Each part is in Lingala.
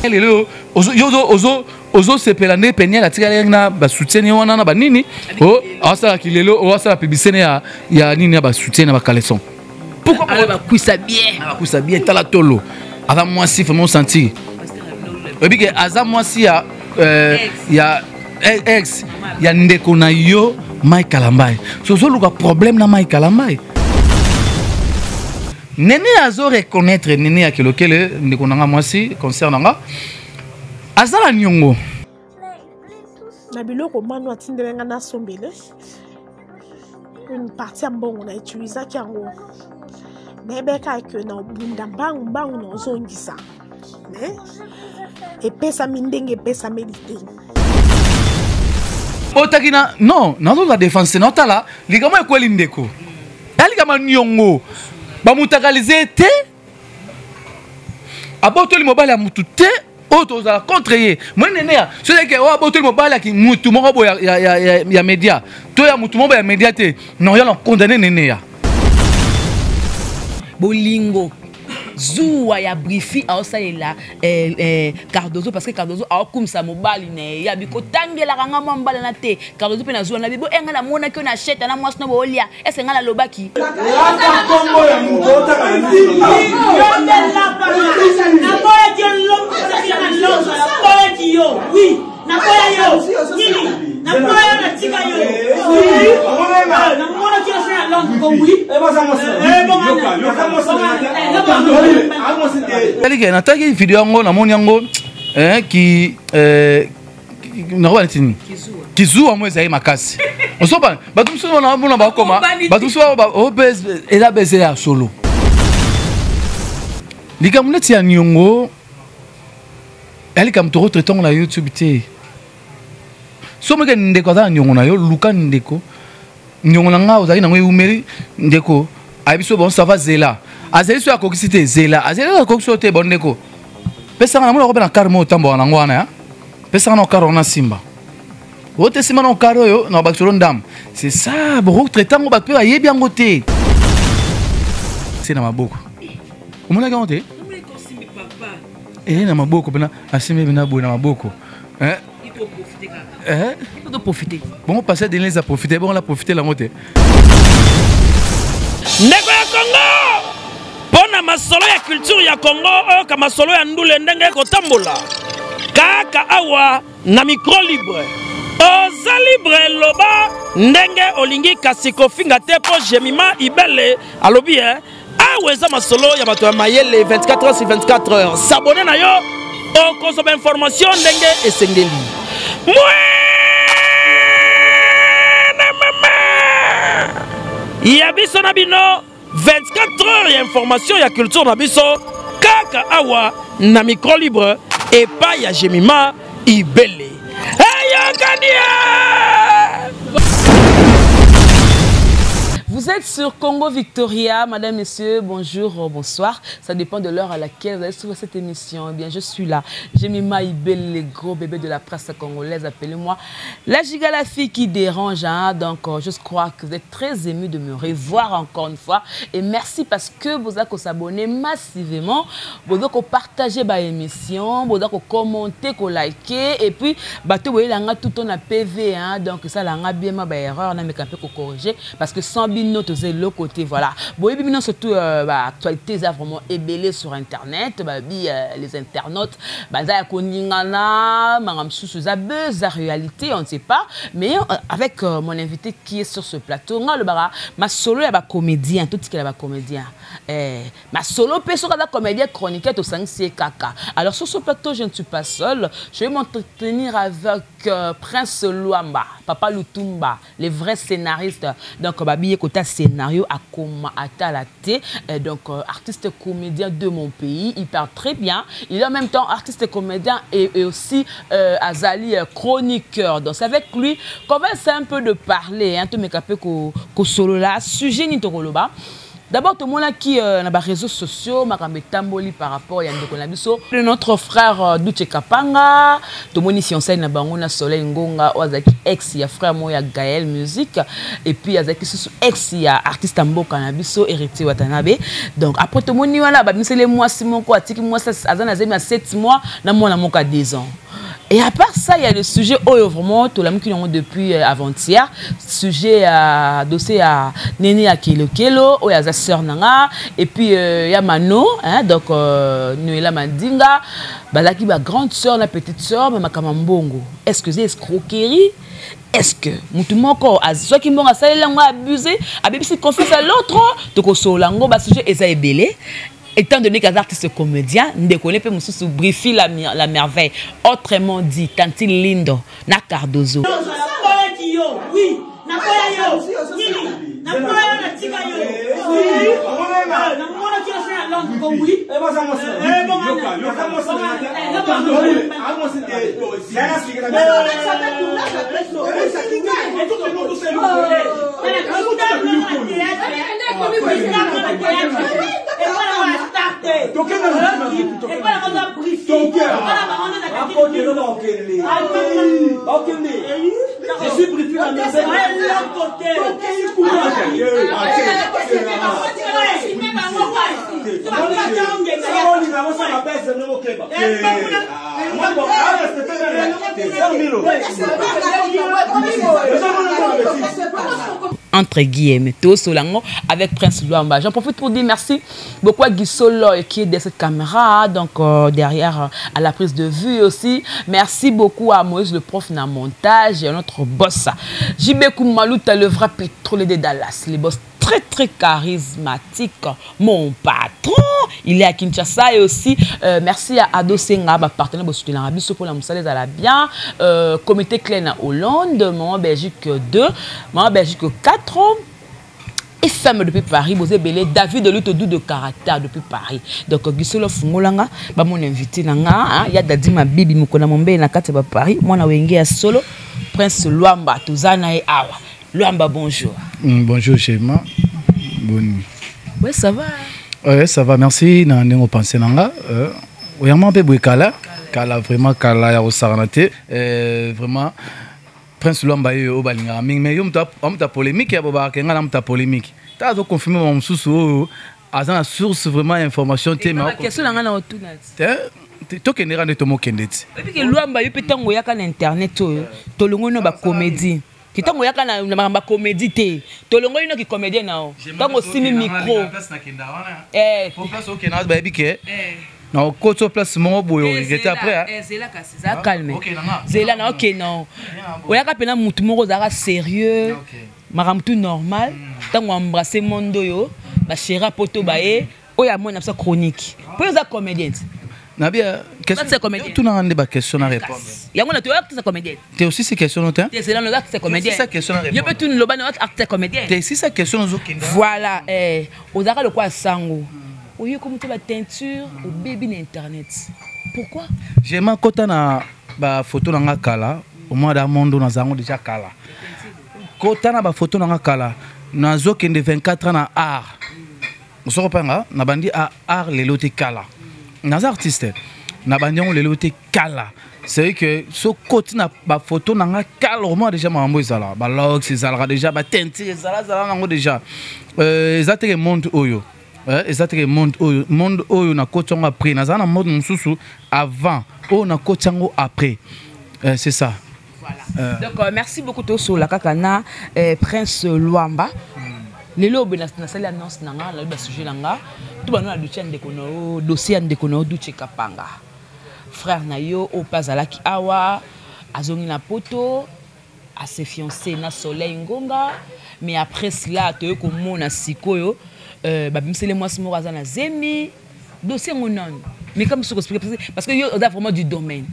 lelo ozo sepelane penya la tika na ba soutien wana na ba nini asa kilelo asa publicité ya nini ba soutien na ba caleçon. Pourquoi ba kuisa bien? Ba kuisa bien tala tolo. Avant moi si vraiment sentir. Et puis que aza moi si ya ex ya ndeko na yo Mike Kalambai. Sozo luka problème na Mike Kalambai. Nene azo reconnaître nene akelokele ndeko nanga moi si concernant azala nyongo. Na biloko manu atindelenga na sombele. Une partie mbongo na utiliser kyango. Nebeka ke na bunda mbangu no zongisa. Et pesa mindenge pesa méditer. Otakina non, nazo la défense notala, ligama ekweli ndeko. Ali kama nyongo. Ba mutakalize te. Abotoli mobile ya mutu te. Auto za contre moi nene ya so que o abotoli mobile ki mutu moko ya média. To ya mutu moko ya média te. Non ya condamné nene ya. Bolingo Zoua ya brifi a osalela Cardozo parce que Cardozo a comme ça mobile ne ya biko tangela kanga mambala na te Cardozo pe na zoua na bibo enga na mona ki na cheta na mwasno bolia ese nga na lobaki nataki video yango na moni yango qui kizua moi ezali makasi osoba bato msusu na mona bakoma bato msusu obez ela beze ya solo likamuleti ya nyongo alika mtoro tretongo na YouTube te someke ndeko aza nyongo na yo luka ndeko nyongo na nga ozali nango eumeli ndeko abiso bon ça va zela azeli so akokisi te zela azeli akokisi te bon ndeko pesa na mona ko na karmo tambo na ngwana ya pesa na karo na simba wote simba na karo yo na bakolo ndam c'est ça bo tretango ba pe ayebi yango te c'est na maboko omona ga onte na maboko bena asime bena bo na maboko il faut profiter. Bon, passer des les à profiter. Bon, on a profité la montée. Ndeko ya Congo. Pona masolo ya culture ya Congo, ka masolo ya ndule ndenge ko tambola. Kaka awa na micro libre. Oza libre loba ndenge olingi kasiko finga te po Jemima Ibele alobi aweza masolo ya bato ya mayele 24 heures sur 24 heures. S'abonner na yo o konso ba information ndenge esengeli. Yabiso na bino 24 heures ya information ya culture na biso kaka awa na micro libre et pas ya Jemima Ibele. Vous êtes sur Congo Victoria, madame, messieurs, bonjour, bonsoir. Ça dépend de l'heure à laquelle vous allez suivre cette émission. Eh bien, je suis là. Jemima Ibele, les gros bébés de la presse congolaise. Appelez-moi la giga, la fille qui dérange. Hein. Donc, je crois que vous êtes très émus de me revoir encore une fois. Et merci parce que vous avez s'abonner massivement. Vous avez partagé l'émission, vous avez commenté, vous liker. Et puis, vous avez tout ton PV. Hein. Donc, ça, là, bien ma erreur. On a corriger parce que sans notre le côté voilà bon et puis surtout actualité ça vraiment ébélé sur internet les internautes za koningana mangam sous za buzz réalité on ne sait pas mais avec mon invité qui est sur ce plateau le bara ma solo ya ba comédien tout ce qu'il ba comédien ma solo peso ka comédien chroniqueur au 5 kaka alors sur ce plateau je ne suis pas seul je vais m'entretenir avec Prince Luamba Papa Lutumba les vrais scénaristes donc babi côté scénario à Koma Atalate donc artiste comédien de mon pays il parle très bien il est en même temps artiste comédien et aussi Azali chroniqueur donc c'est avec lui qu'on va essayer un peu de parler hein tout me capé ko solo là sujet ni tokoloba D'abord, tout le monde qui a des réseaux sociaux, tamboli par rapport à Yandekonabiso. Notre frère Duche Kapanga, tout le monde ici, on sait na bangona Soleil Ngonga, Ozaki ex, il y a frère moi, il y a Gaël Musique, et puis il y a Zaki ex, il y a artiste Ambo Kanabiso, Héritier Watanabe. Donc après tout le monde, voilà, c'est les mois, si mon quoi, moi, ça, à 7 mois, na moi, na mon cas 10 ans. Et à part ça, il y a le sujet vraiment, tout le monde qui ont depuis avant-hier, sujet à dossier à Néné à Kelo Kelo, ou à sa sœur Nanga, et puis il y a Mano, hein, donc Noëlla Mandinga, balaki ba grande sœur, la petite sœur, mais ma kamambongo. Est-ce que c'est escroquerie? Est-ce que mutumoko soit qui m'ont abusé, abusé confiance à l'autre, donc au solango, bah sujet est ébélé. Étant donné qu'un artiste comédien, ne déconne pas sous briefing la merveille. Autrement dit, Tanti Lindo, na Cardozo. Oui, je suis briefé la merveille. Entre guillemets, tout Solango avec Prince Luamba. J'en profite pour dire merci beaucoup à Guy Solo qui est derrière cette caméra, donc derrière à la prise de vue aussi. Merci beaucoup à Moïse le prof dans le montage et à notre boss. JB Koumalouta, le vrai pétrolier de Dallas, les boss très charismatique, mon patron, il est à Kinshasa et aussi merci à Ado Senga, ma partenaire de soutien l'Arabie pour la Moussalaise à la bien, comité Klein à Hollande, Maman Belgique 2, Maman Belgique 4, et femme depuis Paris, Bosé Belé, David de Lutoudou de caractère depuis Paris. Donc, Gisolo Fungolanga, mon invité, il y a Dadima Bibi Mukona Mombe, na Kate Paris, moi na Wenge à Solo, Prince Luamba, Tuzana et Awa. Luamba, bonjour. Bonjour, Chéma. Bonne nuit. Oui, ça va. Oui, ça va, merci. Nous pensons nanga. Vraiment, Kala. Kala, vraiment, Kala, ya Saranate. Vraiment, Prince Luamba, au Balinga. Mais il y a polémique, il y a polémique. Tu as confirmé mon sous à la source vraiment information. La question est là. Tu es né dans Kende. Et puis, Luamba, il peut être sur Internet. Tu as une comédie. Qui t'a moyen quand na comédie té tolongo ino qui comédien nao tango simi micro pour place OK na ba bike na ko to place mo boyo ngete après zela kasi za calme zela na OK non oya ka pena mutu moko za sérieux maramtu normal tango embrasser mondo yo ba chéra poto ba e oya mona sa chronique pour za comédien. Nabia, question. Tu n'as pas de question à répondre. Il y a un acte comédien. Tu es aussi ces questions notamment. Tu es là acte comédien. C'est question à répondre. Il peut une lobane acte comédien. Tu es aussi ces questions aux autres. Voilà, aux arrêts de quoi sango. Au lieu comme tu vas teinture au baby d'internet. Pourquoi? J'aime quand on a ba photo dans la kala, au moins dans le monde on a déjà kala. Quand on a ba photo dans la kala, na zo kende 24 ans na art. On se reprend na bandi a art les lotés kala. Nos artistes, na bandion les lotés kala. C'est vrai que ce côté na ba photo na kala au moins déjà mambo izala. Ba log izala déjà ba tenti izala nango déjà. Ezate monde oyo. Ezate monde oyo na kotonga après na zana mode mususu avant o na kotango après. C'est ça. Voilà. Donc merci beaucoup to sur la kakana Prince Luamba. Lelo be na sala annonce nanga la ba sujet nanga tout bana du tien de kono dossier de kono du Kapanga frère na yo o pazalaki awa azongi na poto a se fiancé na Soleil Ngonga mais après cela to ko mona sikoyo ba bimsele moi simo raza na zemi dossier ngonon mais comme ce que expliquer parce que yo a vraiment du domaine.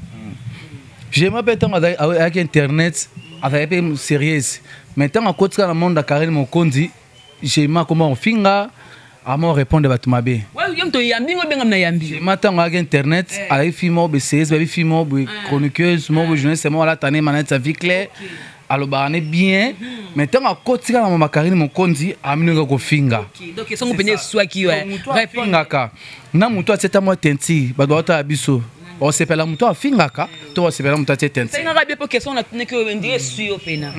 Je m'appelle tant avec internet avec peu sérieux maintenant à côté dans le monde de Karine Mokondi. J'ai ma comment on finga à moi répondre à tout ma bé. Ouais, yam to yambi ngo benga na yambi. J'ai matin avec internet avec film be CS baby film be chroniqueuse mo journaliste mo la tane manette sa vie claire alobane bien mais tant à côté na mama Karine Mokonzi aminga ko finga donc ils sont peiné soit qui répondre ka na muto ateta mo tenti ba doit ta biso on s'appelle muto afingaka to on s'appelle muto ateta tenti c'est na rabia pour question na que on dirait sur pena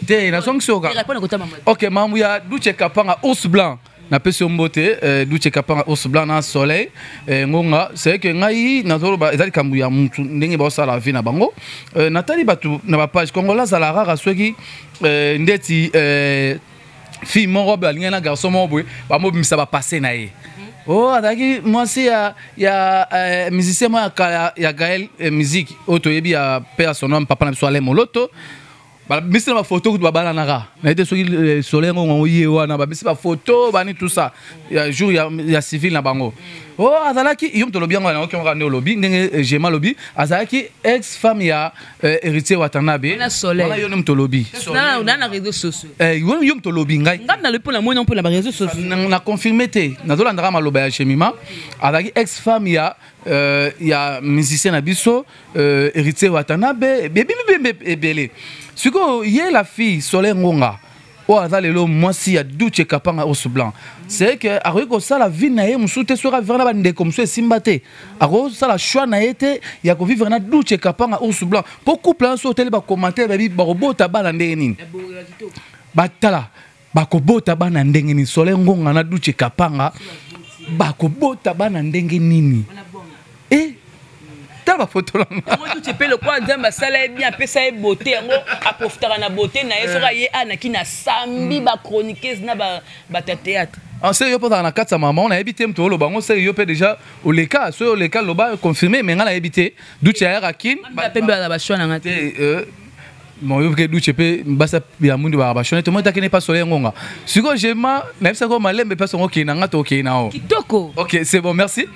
te na song soka OK mamu ya Duche Kapanga ours blanc na pesi mbote Duche Kapanga ours blanc na soleil ngonga c'est que ngai na zoloba ezali kambu ya mutu ndenge ba sala vie na bango natali batu na ba page kongola za la rara soki ndeti fille mon robe alinga na garçon mon boy ba mo bimisa ba passer na ye oh adaki moi c'est ya musicien moi ya Gaël musique auto yebi ya père son nom papa na biso ale moloto ba misi na photo ku babala nara na été soki soleil ngo ye wana ba misi ba photo bani tout ça ya jour ya civil na bango oh azalaki yom to lobi ngo na okyo ngane lobi ndenge jema lobi azalaki ex femme ya héritier Watanabe na soleil wala yo to lobi na réseaux sociaux yom to lobi ngai ngam na le pour la moi non pour la réseaux sociaux na confirmé te na dola ndara maloba ya chemima azalaki ex femme ya musicien na biso héritier Watanabe bébé ebele siko ye la fille Soleil Ngonga o azalelo mwasi ya Duche Kapanga ours blanc c'est que ariko sala vie na ye musute sora vivre na bande comme ça simbate ariko sala choix na été ya ko vivre na Duche Kapanga ours blanc pour couple so tele ba commenter ba bi ba robota bana ndenge nini batala ba ko bota bana ndenge nini Soleil Ngonga na Duche Kapanga ba ko bota bana ndenge nini ba photo là moi tu peux le quoi nzamba sala bien pesa e beauté ngo apofitaka na beauté na yesoka ye ana ki na sambi ba chroniqueuse na ba théâtre en sérieux pendant la 4 maman on a habité mto lo bango sérieux peut déjà au leka so le cas loba confirmé mais ngala habité Duche ya rakin ba pembe ba bashwana ngate bon yo ke Duche pe basa ya mundu ba bashwana to mota kene pas Soleil Ngonga siko jema na bisa ko malembe pas ngo kina ngato kina o kitoko OK c'est bon merci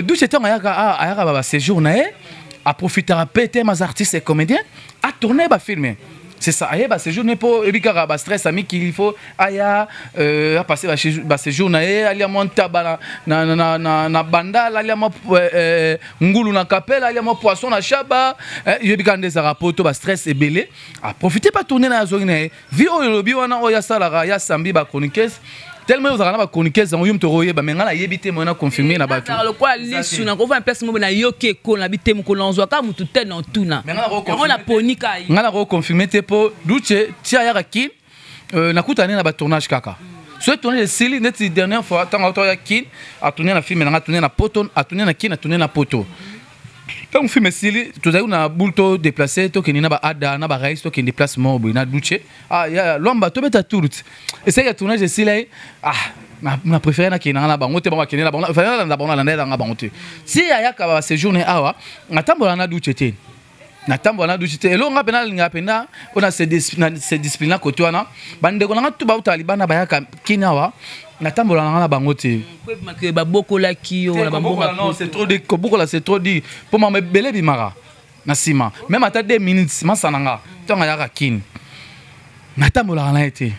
Duche tonga ayaka ba séjour na a profiter à péter mes artistes et comédiens à tourner ba filmer c'est ça aye ba séjour ne pas ebikara ba stress ami qu'il faut aya à passer ba séjour na ali monta na banda ali mo ngulu na kapela ali mo poisson na chaba ebikande za rapoto ba stress ebele à profiter pas tourner na zone na vi o lobi wana o ya sala ya sambi ba chroniqueuse tellement vous avez pas chroniqueuse en yom toroye ba menga la yebité mo na confirmer na bato alors quoi lisu na ko va place mo na yoke ko na bité mo ko lonzo ka mutu te na tuna on la ponika ngala ko confirmer te po Duche tia ya kin na kutane na ba tournage kaka so tourner sili net dernière fois tant auto ya kin a tourner na film na tourner na poto a tourner na kin a tourner na poto tant film sili to za na bulto déplacer to kenina ba ada na ba race to ken déplacement bo na Duche ya lomba to beta tourte essaye ya tournage sili na préféré na kina na bango te ba kenina ba na ba na na bango te si ya ka ba séjourner awa ngatambola na Duche te natambola na Duche te elo nga pena linga pena ona se discipline na koto wana bande ko na tuba utalibana ba ya kina wa natambola na bango te ba bokola kiyo na ba bonga non c'est trop de bokola c'est trop dit pour ma belé bimara na sima même ata 2 minutes masananga tonga ya kin natambola na été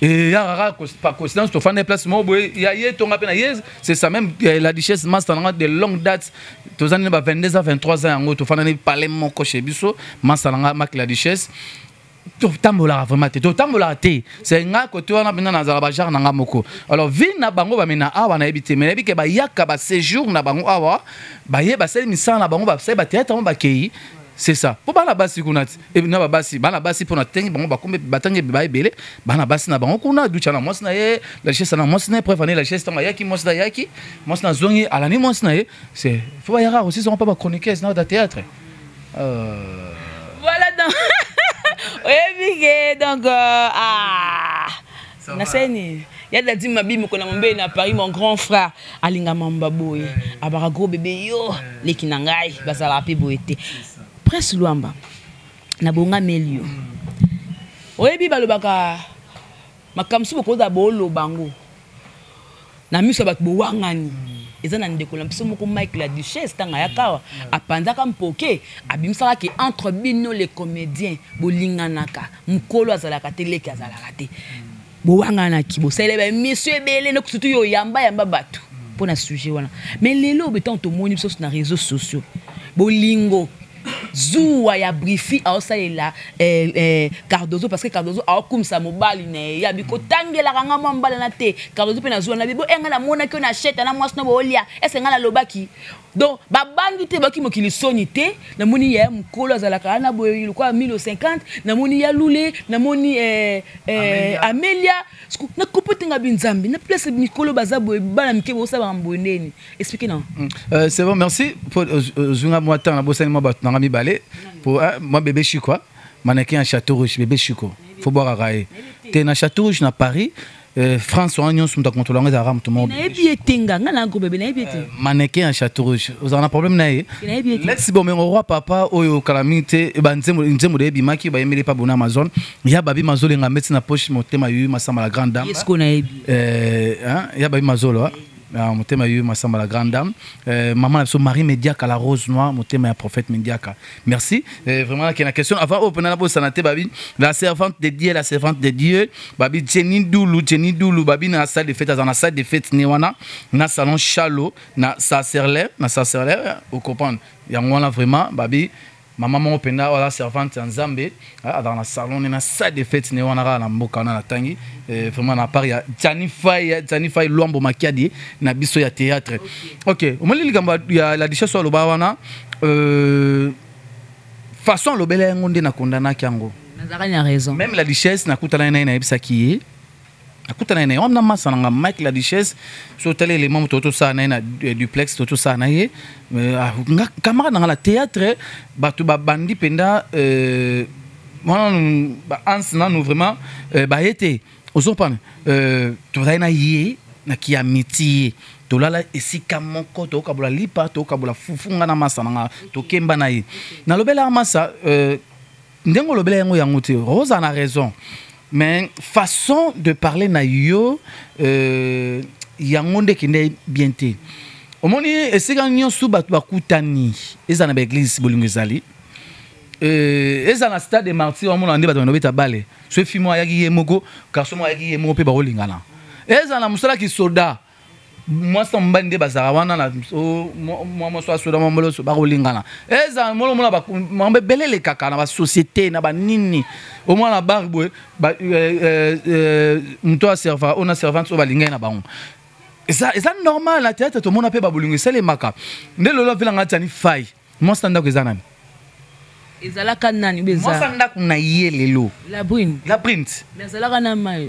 et ya par coïncidence to fane place mo boy ya ye tonga pena yes c'est ça même la duchesse masananga de longue date to zani ba 22 à 23 ans ngo to fane parler mon coche biso masananga mak la duchesse to tambola vraiment te to tambola te c'est nga côté wana bina na zala jar na nga moko alors vi na bango ba mena awa na ebité mais ebike ba yaka ba séjour na bango awa ba ye ba sel misana na bango ba sel ba théâtre ba kei c'est ça pour bana basi kunati et na ba basi pour na tengi bango ba kombe batangi ba ebele bana basi na bango kuna ducha na mos na ye la chaise na mos na préféré la chaise tanga yaki mos na yaki mos na zongi ala ni mos na ye c'est faut ya rare aussi sont pas chroniquer na da théâtre voilà donc donc naseni yada di mabimu kona mombe na Paris mon grand frère alinga mamba boy abara gros bébé yo leki na ngai bazala pe boyete Prince Luamba na bonga melio oyebi balobaka makamsu boko za bolo bango na miso ba bowangani eza na ndeko la mpiso moko Mike la duchesse tanga yakawa apanzaka mpoke abimsaka ke entre bino les comédiens bolinganaka mukolo azalaka te leki azalaka te bowangana ki bosele ba monsieur ebele no kusutu yo yamba bato pona sujet wana mais lelo betant to moni biso na réseaux sociaux bolingo Zoua ya brifi a osalela Cardozo parce que Cardozo a okum sa mobali ne ya biko tangela kanga mbala na te Cardozo pe na zoua na bibo enga na mona ki na chete na mwasi no bolia ese nga na lobaki donc babangi te baki mokili soni te na moni ya mukolo azalaka na boye kwa 1050 na moni ya lule na moni Amelia na kopotenga binzambi na place mikolo bazabo bana mike bo sa ba mboneni expliquez non c'est bon merci pour zunga moi temps na bosani moi bat na mi balé pour moi bébé Chico mannequin à Château Rouge bébé Chico faut boire à railler t'es na Château Rouge na Paris France on a sont contrôler les armes tout le monde na ebi tenga ngana go bébé na ebi te mannequin à Château Rouge vous avez un problème na e let's bon mais roi papa oyo calamité ba nzemo de bimaki ba yemele pa bona Amazon ya babi mazolo nga mettre na poche motema yu masamba la grande dame est-ce qu'on a ebi ya babi mazolo motema yu masamba la grande dame maman so Marie Médiaca la rose noire motema ya prophète Médiaca merci vraiment la question avant open na bo sanate babi la servante de Dieu babi Jenny Doulou babi na salle de fête dans salle de fête ni wana na salon Chalo na sacerler au comprendre ya ngwana vraiment babi maman mon penda wala servante en Zambie dans la salon na salle de fête ni wana na mboka na tangi vraiment na part ya Janifai Luambo Makiadi na biso ya théâtre OK omali ligamba ya la richesse lo bawana façon lo bele ngonde na kondana kyango nazaka a raison même la richesse na kutana na ebisa kiye akutana na on na masa na Mike la richesse so tel élément toto ça na duplex toto ça na ye camarade na la théâtre batu ba bandi penda moi ba ans na nous vraiment ba été ozopana to na ye na ki amitié to lala esika moko to kabula lipa to kabula fufunga na masa na to kemba na ye na lobela masa ndengo lobela yango yango te Rosa na raison mais façon de parler na yo yango nde kinde bien te omoni esika nyonso batu bakutani eza na église bolingo ezali eza na stade de martyr omona nde batu nobeta bale so fimo ayaki ye moko garçon mo ayaki ye moko pe bakolingana eza na musala ki soda moi ça mbande bazara wana na moi so soda mo so bakolingana eza molo mona ba mambe belele kaka na ba société na ba nini au moins la barbe mto a serva on a servante so balinga na bango ça normal la tête tout le monde appelle babolingo c'est les maka ndelo lo vela ngati ni fai moi ça ndako ezana ezala kanani beza moi ça ndako na yelelo la brune mais ezala kana mai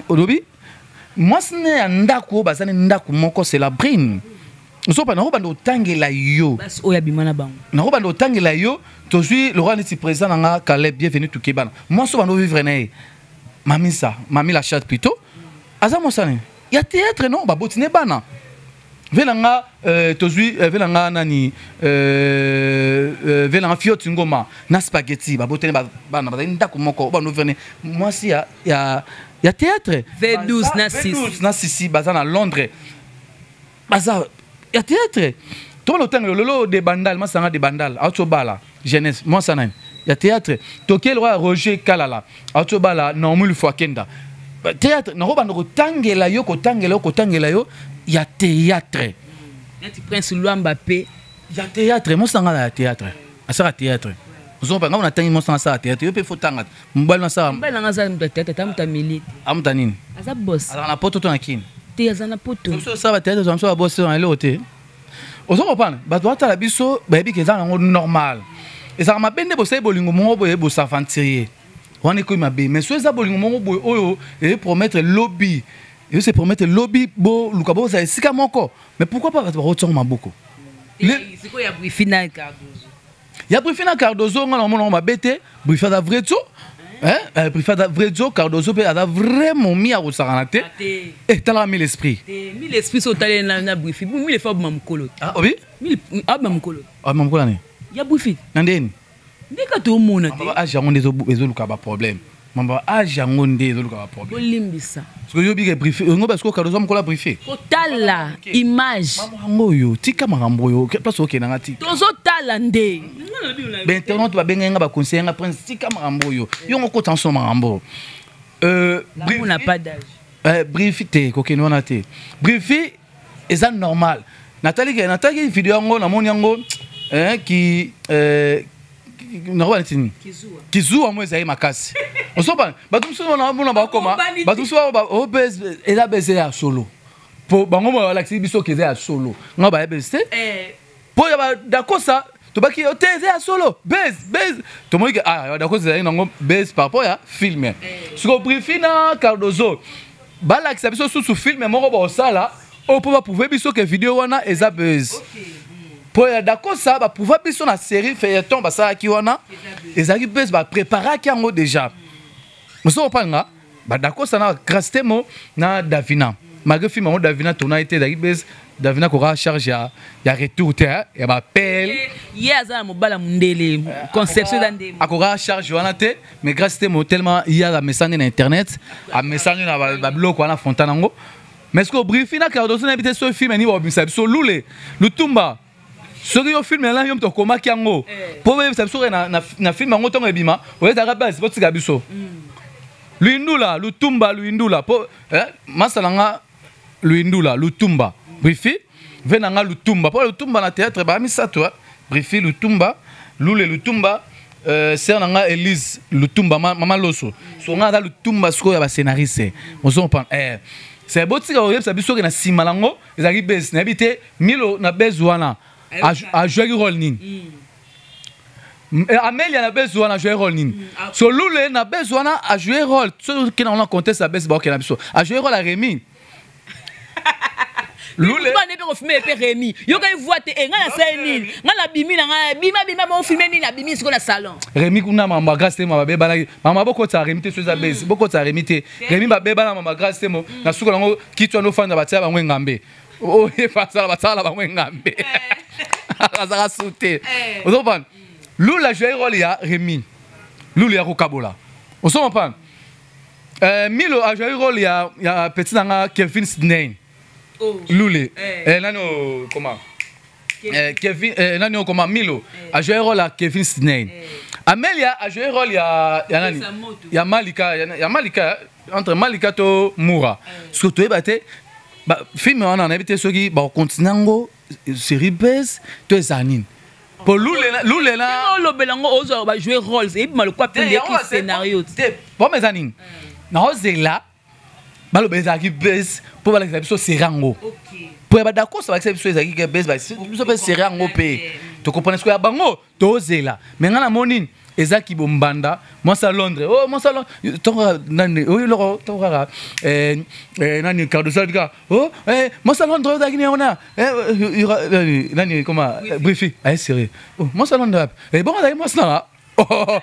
odobi moi ça ndako bazane ndako moko c'est la brune so pa na ko bando tangela yo bas oya bimana bango na ko bando tangela yo to suis le roi neti président nga Caleb bienvenue to Kebana moi so bando vivre na mami la chatte plutôt aza mo ça ya théâtre non ba botine bana velanga tozui velanga nani velanga fiot ngoma na spaghetti ba botine bana ba ndako moko ba no vene moi si ya théâtre V12 na 6 baza na Londres baza ya théâtre to lo tango lolo de bandal masanga de bandal autobala jeunesse moi ça na ya théâtre toke le roi Roger Kalala autobala normul Fwakenda théâtre na roba ndoko tangela yo ya théâtre neti prince Luamba pe ya théâtre mo sanga la théâtre asaka théâtre zomba ngona tangi mo sanga sa théâtre yo pe fotanga mbali na sa mbali na za théâtre tamuta milite amuta nini aza boss ala na poto to na kini te aza na poto so sa ba théâtre zo so ba boss na le hotel ozo pana ba doit la biso ba bi ke za ngo normal ezaka mabende bosai bolingo mo boye bosaventurier on est comme mabe mais so za bolingo mo boye oyo et promettre lobby et se promettre lobby bo lukabo za esika moko mais pourquoi pas ba rotonga maboko c'est quoi ya brifina Cardozo ya brifina Cardozo ngana mo mabete brifina da vrai zo brifina da vrai zo Cardozo pe ada vraiment mi a rosarana te et tala mi l'esprit so tale na brifi mi le fa mamukolo ah oui mi mamukolo mamukolo ni ya brifi nandeni ndeka to mona te a jango ezo luka ba problème mamba a jango ezo luka ba problème olimbisa parce que yo bi briefé ngo parce que Cardozo mo kola briefé totala image mambo yo tika makambo yo place oke na ngati tozo tala nde ben internet ba benga ba conseiller nga prince tika makambo yo yo ngoko tension makambo on n'a pas d'âge briefé te kokeni wana te briefé eza normal Nathalie vidéo ngo na moni ngo qui nakoba nitini kizuwa mo ezali makasi osoba bato mosusu na bakoma bato mosusu o bes eza bes ya solo po bango mo balakisi biso ke eza ya solo nga bayebesi te po ya badakosa tobaki ote eza ya solo bes tomoni ke badakosa ezali nango bes par rapport ya filme siko brifi na Cardozo balakisa biso susu filme moko baosala oyo mpo baprouve biso ke video wana eza bes po ya dakosa baprouve biso na série feuilleton basalaki wana ezalaki bes bapreparaki yango déjà moso opanga badakosa na Grastemo na Davina malgré film yango Davina tourna ete ezalaki bes Davina kora charge ya retour te ya bapele ye aza na mobala mundele conception eza ndemo akora charge wana te mais Grastemo tellement ye amesani na internet amesani na babiloko wana fontana yango mais ce que brifi na Cardozo na bite so film ni babimisa biso lule lutumba soki yo film là yo mto komaki yango po be biso na film yango tongo ebima oyeza base po tika biso luindula lutumba luindula po masalanga luindula lutumba brifi venanga lutumba po lutumba na théâtre ba misato brifi lutumba lule lutumba sœur nanga Elise lutumba mama loso so nga za lutumba siko ya ba scénariste on s'en prend c'est beau tika oyebisa biso ke na simalango ezaki base na bité milo na bezwana a joué rôle nini Amélia na besoin a joué rôle nini so Lule na besoin a joué rôle so qui on a compté sa base ba na biso a joué rôle à Rémi Lule ba ne pe filmer pe Rémi yo ka voix te nga na sa nini nga na bimi na nga bima mo filmer nini na bimi siko na salon Rémi kuna mama grâce te mama beba na mama boko ta Rémi te so za base boko ta Rémi te Rémi ba beba na mama grâce te mo na suko nango kitwa no fanda batia ba ngambe oh ye pasala batala ba ngambe azara sauté ozopan Lula joué rôle ya Rémi Lula ya Kokabola ozopan Milo a joué rôle ya petit nanga Kevin Sidney Lula nano comment Kevin nani comment Milo a joué rôle ya Kevin Sidney Amélia a joué rôle ya nani ya Malika entre Malika to Moura surtout ebate ba film wana na ebite soki ba continuango série base to ezanine pour Lule na lo belango ozo ba jouer rôles et mal quoi plein de scénario bon mais anine na ozela ba lo beza ki base pour ba la biso serango pour ba d'accord ça va que biso ezaki ki base ba biso pe serango pe to comprendre ce que ya bango to ozela mais ngana monine ezaki bombanda moi ça Londres oh moi ça Londres nani oh loro tora nani Cardozo diga oh moi ça Londres ezaki ni ona nani comment briefing ay sérieux oh moi ça Londres bon ezaki moi ça oh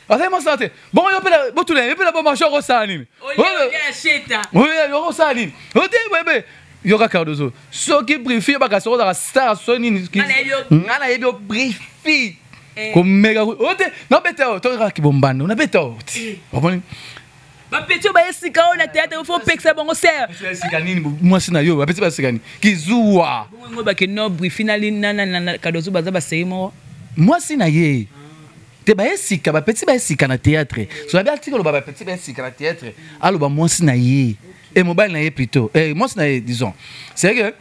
azaki moi ça te bon yo pela botule yo pela bomba choro sani oh ya cheta oui yo sani oh te bébé yo ka Cardozo soki briefing ba ka soro da star soni ngana yebi briefing comme méga ote na beta to ka kibombano na beta ote oboni ba petit ba esika on na théâtre faut pexa bongo ser esika nini moi sina yo ba petit ba esika ni kizuwa bongo ba ke no briefing na Cardozo baza ba séimo moi sina ye te ba esika ba petit ba esika na théâtre so ba article ba petit ba esika na théâtre allo ba moi sina ye et mobile na ye plutôt moi sina ye disons c'est que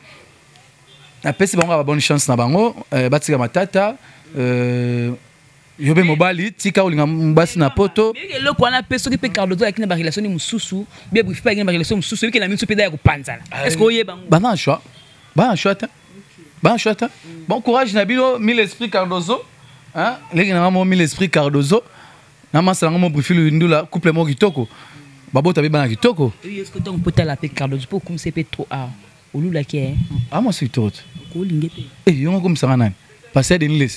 na pesi bango ba bonne chance na bango batika matata yobe mobali tika olinga mbasi na poto beke loko wana peso ki pe Cardozo avec na ba relation ni mususu bien brief pa na ba relation mususu beke na minso peda ya kupanzana est-ce que oyeba bana choix bon courage na bino mille esprit Cardozo hein leki na mo mille esprit Cardozo na masala mo brief ndula couple mo kitoko babota be bana kitoko est-ce que donc peut la pe Cardozo pour comme c'est peu trop olula ki ah moi c'est tout ko linge pe yo comme ça nani passer de l'île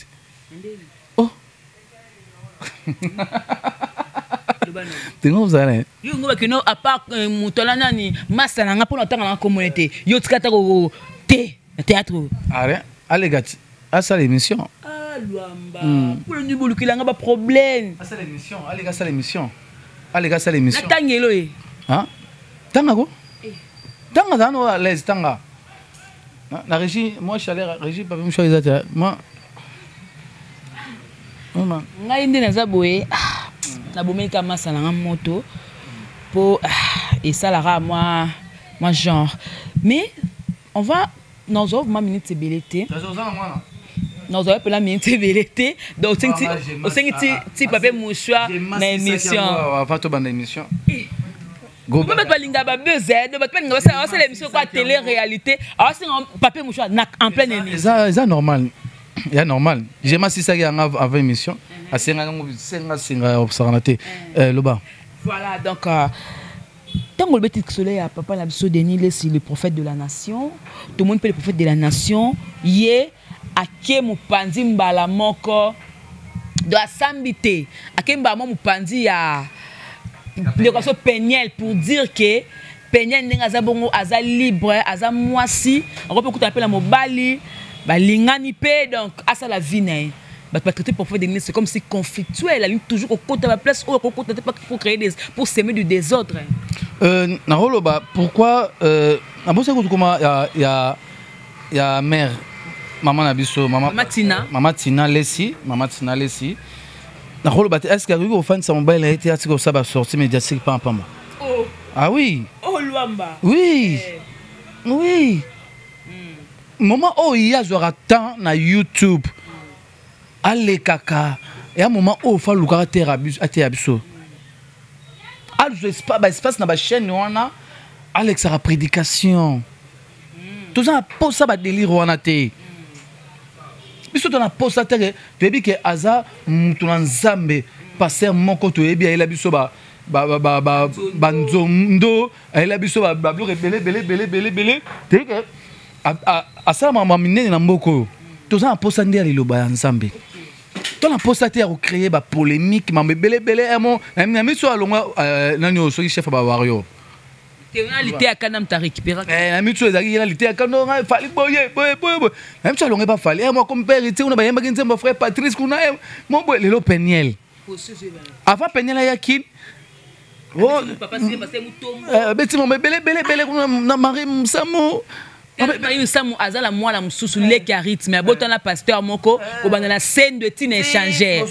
oh tengo zale yo ngoba kino à part mutola nani masana nga pona tanga na communauté yo tikata ko te théâtre allez gati à ça l'émission luamba pour le niveau lukila nga ba problème à ça l'émission allez gati ça l'émission allez gati ça l'émission tangelo hein tanga ko tanga dano à l'aise tanga la régie moi je suis allé régie pas même chose moi ngai ndi naza boye na bomeli ka masala nga moto pour et ça la moi genre mais on va dans une minute belité Non, vous avez pas la minute vérité. Donc, au sein de papier mouchoir dans l'émission. Avant tout, dans l'émission. Vous pouvez mettre l'émission c'est l'émission quoi télé-réalité. Alors, c'est un papier mouchoir en pleine émission. C'est normal. C'est normal. J'aime si ça y a avant l'émission. C'est voilà, donc, tant que le petit soleil à papa l'absolu Denis, c'est le prophète de la nation. Tout le monde peut le prophète de la nation. Yé, à qui mon pandi mbala moko de la sambité. À qui mbala mon pandi à l'équation Peniel pour dire que Peniel n'est pas libre, aza moisi. On peut écouter un peu la mobali, lingani pe donc à ça la vie n'est. Traiter pour faire des lignes, c'est comme si conflictuel, la ligne toujours au côté de la place ou au côté pour créer des, pour s'aimer du désordre. Pourquoi il y a mère maman Nabiso, maman Tina Lessi, est-ce qu'il y a eu au fin de sa mobile a été sorti médiatique pas moi. Oh. Ah oui. Oh Luamba. Oui. Oui. Moment où il y a temps na YouTube. Allez kaka et à un moment où il faut le caractère à Abisso. Espace dans la chaîne on a Alex a prédication. Tout ça pose ça délire on a té. Biso on a pose ça tu dis que Aza mutunan Zambe passer mon côté et bien il a biso banzondo il a biso bablo belé tu dis que à ça maman minene na mboko. Tout ça pose ça ndé le ba Nzambe. Ton apostate a créé ba polémique mais belé mon ami so alonga nani so chef ba wario théâtralité à kanam ta récupérer ami so ezaki théâtralité à kanam fali boye même so alonga pas fali moi comme père tu on ba yemba kinze mon frère Patrice kuna mon boy le Peniel avant Peniel ya kin oh papa c'est passé mutombo beti mon belé na mari msamo Samu azala mwala mususu leki à rythme mais botana pasteur moko obanda na scène de tine échanger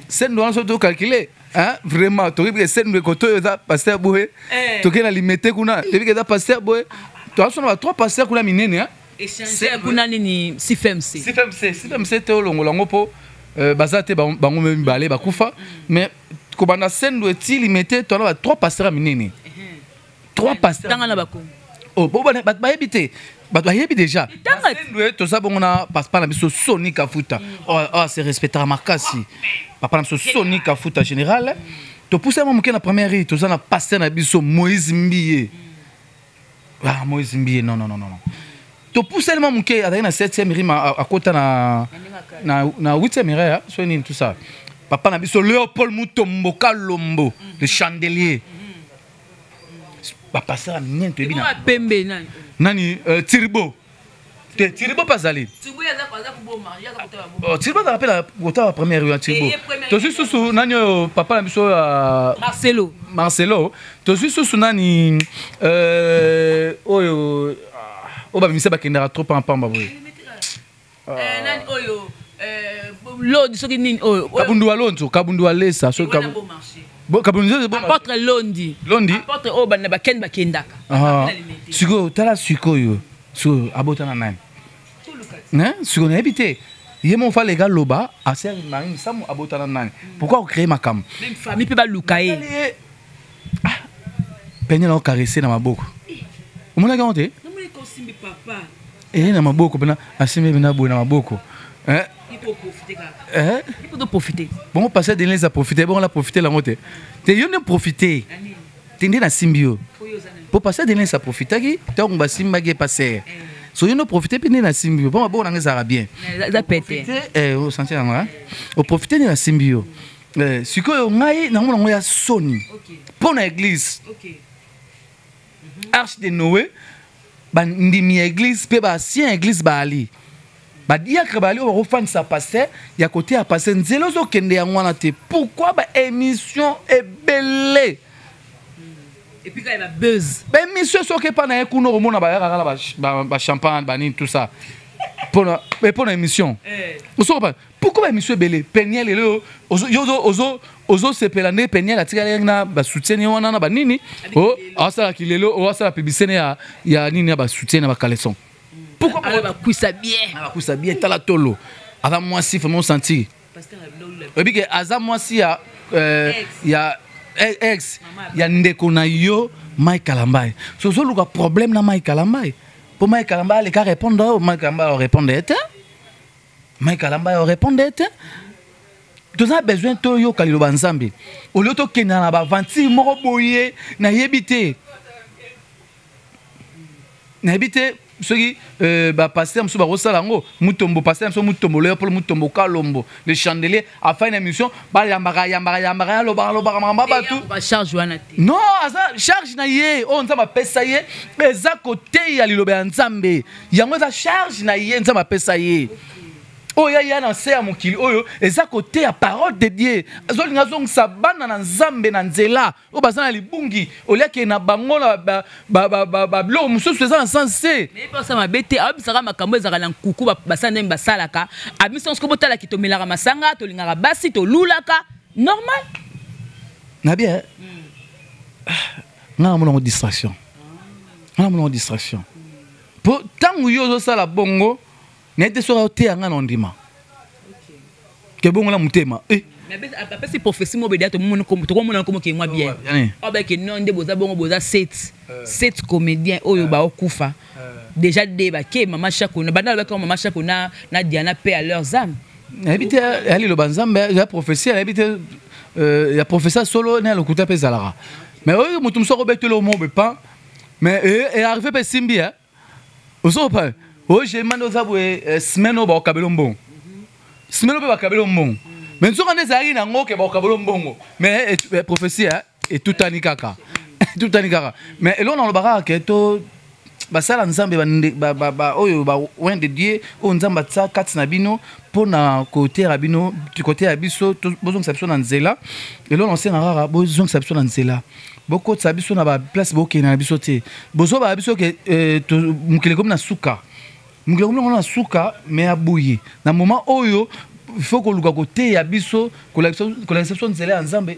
scène doit se calculer hein vraiment tu que scène de côté ça pasteur boé tu que na limité kuna tu que ça pasteur boé tu as son trois pasteurs kuna minene hein échanger kuna nini CFMC te longo po bazate bango même balé bakufa mais kobanda scène de ti limité tu as trois pasteurs minene trois pasteurs tanga na bako. Oh, bon, habité. Déjà. Tout ça, on a pas la mission Sonic à foot. Oh, c'est respecté à Marcassi. Papa, la Sonic à foot en général. Tu pousses à mon la première rue. Tout ça, on a passé la mission Moïse Mbié. Ah, Moïse Mbié, non. Tu pousses à mon à la 7e rime à côté na 8e rime. Soignez tout ça. Papa, la mission Léopold Mutombo Kalombo, le chandelier. Passer à mien tu es bien nani Tiribo pas allé Tiribo te rappelle la première rue Tiribo tu suis sous nani papa na biso Marcelo tu suis sous nani oyo oba misa bakendera trop en pamba boy nani oyo lo soki nini oyo kabundu alesa so apôtre Londi apôtre Obana baken bakendaka siko tala siko yo so abotana nani hein siko na habité yemo fa les gars loba a ser marine samu abotana nani pourquoi créer makam même famille peut ba lukaye Peniel a caressé na maboko omona gante non mais ko simbi papa na maboko bena asimbi bena bo na maboko hein il faut profiter. Bon, passer des liens à profiter. Bon, on a profité la montée. Tu es profiter. Tu es dans symbio. Pour passer des liens à profiter, tu as un symbio passer. So you profiter puis dans symbio. Bon, on a ça bien. Ça pété. Au sentir là. Au profiter dans symbio. Ce que on a Sony. Pour l'église. OK. Arche de Noé. Bandimi église, pe ba ancien église ba ali. Diacre bali on refane ça passer il y a côté à passer nzelo zo kende ya ngwana te pourquoi ba émission est belle et puis quand il y a buzz ba émission so ke pa na kuno romona ba yaka ba champagne ba ni tout ça pour la émission pourquoi ba émission est belle Peniel le ozo sepelane Peniel atika na ba soutien ni wana na ba nini oh asa kilelo oh asa publicité ya nini ba soutien na ba caleçon Pourquoi va coucher bien? Va coucher bien tala tolo. Avant moi si faut me sentir. Parce que aza moi si il y a ex il y a ndeko na yo Mike Kalambai. So so luka problème na Mike Kalambai. Pour Mike Kalambai les cas répondre Mike Kalambai répondre Mike Kalambai répondre tu as besoin de yo kalilo banzambe. Au lieu de kena na ba vanti moko boye na yebite. Na yebite ceux qui passer am so ba rosalango mutombo passer am so mutombo le pour mutombo kalombo le chandelier à fin d'émission ba yambara lo ba tout ba charge wana te. Non, ça charge na ye on nzamba pesa ye eza côté ya lilobe ya nzambe yango za charge na ye nzamba pesa ye. Oh ya na se ya mokili oyo eza côté ya parole de Dieu azolinga zong sabana na nzambe na nzela o bazana libungi oliake na bango na ba blo mususu eza sensé mais pas ça mabete abisaka makambo ezaka na nkuku basana mba salaka abiso sko botala kitomelaka masanga to lingaka basi to lulaka normal na bien na mon distraction na mon distraction pour tangu yo zo sala bongo n'était sur te anga ndima ke bongo la mutema mais après si prophétie mo bedia to mo ko ke moi bien ba ke non de boza bongo boza 7 comédiens oyo ba okufa déjà déba ke mama Shakuna banda ba ko mama Shakuna na Diana paix à leurs âmes habite ali lo banzambe ya prophétie habite ya professeur solo na lokuta pe zalara mais oyo mutum so robeto lo mo be pas mais et arrivé pe simbi hein oso pas. Oh, j'ai demandé aux aboués, semaine au Bakabelon bon. Semaine au Bakabelon bon. Mais nous sommes des aïeux dans le Bakabelon bon. Mais prophétie et tout anikaka. Tout anikaka. Mais là, on a le barak qui est tout. Basala nzambe oyo ba oin de Dieu o nzamba tsa katsnabino pour na côté rabino du côté abiso bozong sapso na nzela et là on sait na rara bozong sapso na nzela boko tsabiso na ba place boké na biso te bozo ba biso ke mukile comme na suka. Mungelo mungelo na suka me abuyi na moment oyo il faut que luka côté ya biso collection nzela nzambe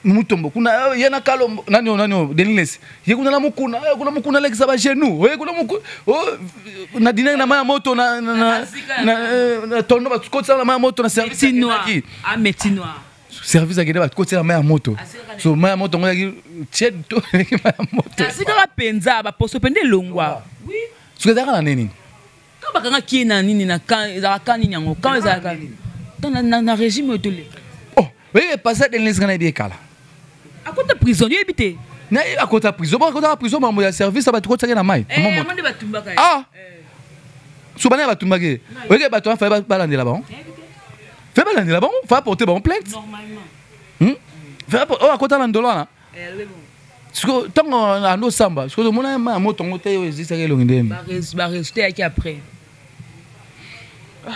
mutombo kuna yana kalombo nani Deniless ye kuna la mukuna lekisa ba genou ye kuna muku na diner na maya moto na tono ba kotsa na maya moto na service noir a métier noir service agenda ba kotsa na maya moto so maya moto ngoya tied to maya moto asika penza ba poso pende longwa oui ce que ça na nini ka bakanga ki na nini na kan za kan nyango kan za kan na régime to le oh oui passer Deniless kana bien kala à côté prisonnier habité na à côté prison mambo ya service ba tukotsa na mai amande batumbaka ah subana batumbaka oye bato fa balandela ba fait balandela ba fa porter ba plainte normalement fait à côté na ndolo na Parce que tant qu'on a nos samba, parce que mon ami a monté monté au existe que l'on va rester avec après.